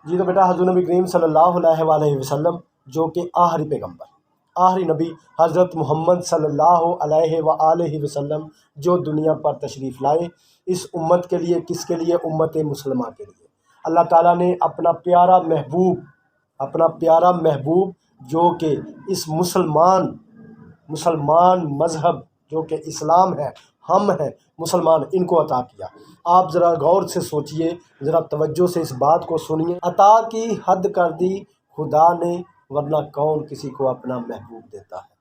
جی تو بیٹا حضور نبی کریم صلی اللہ علیہ وآلہ وسلم جو کہ آخری پیغمبر، آخری نبی حضرت محمد صلی اللہ علیہ وآلہ وسلم جو دنیا پر تشریف لائے، اس امت کے لیے، کس کے لیے؟ امت مسلمہ کے لیے اللہ تعالیٰ نے اپنا پیارا محبوب جو کہ اس مسلمان مذہب جو کہ اسلام ہے، ہم ہیں مسلمان، ان کو عطا کیا۔ آپ ذرا غور سے سوچئے، ذرا توجہ سے اس بات کو سنیے۔ عطا کی حد کر دی خدا نے، ورنہ کون کسی کو اپنا محبوب دیتا ہے۔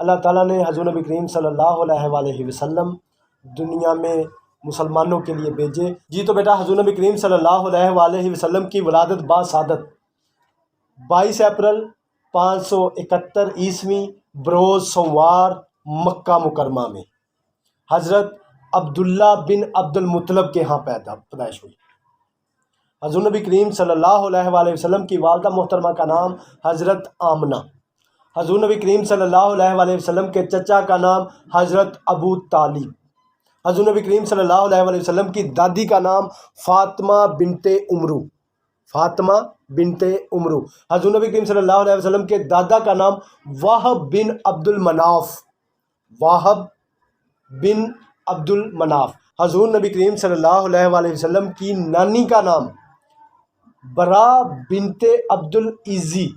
اللہ تعالیٰ نے حضور نبی کریم صلی اللہ علیہ وآلہ وسلم دنیا میں مسلمانوں کے لیے بھیجے۔ جی تو بیٹا حضور نبی کریم صلی اللہ علیہ وآلہ وسلم کی ولادت باسعادت 22 اپریل 571 عیسوی بروز سوموار مکہ مکرمہ میں حضرت عبداللہ بن عبد المطلب کے ہاں پیدائش ہوئی۔ حضور نبی کریم صلی اللہ علیہ وآلہ وسلم کی والدہ محترمہ کا نام حضرت آمنہ، حضور نبی کریم صلی اللہ علیہ وآلہ وسلم کے چچا کا نام حضرت ابو طالب، حضور نبی کریم صلی اللہ علیہ وآلہ وسلم کی دادی کا نام فاطمہ بنت عمرو، حضور نبی کریم صلی اللہ علیہ وسلم کے دادا کا نام وہب بن عبد المناف، حضور نبی کریم صلی اللہ علیہ وآلہ وسلم کی نانی کا نام برا بنت عبد العزی،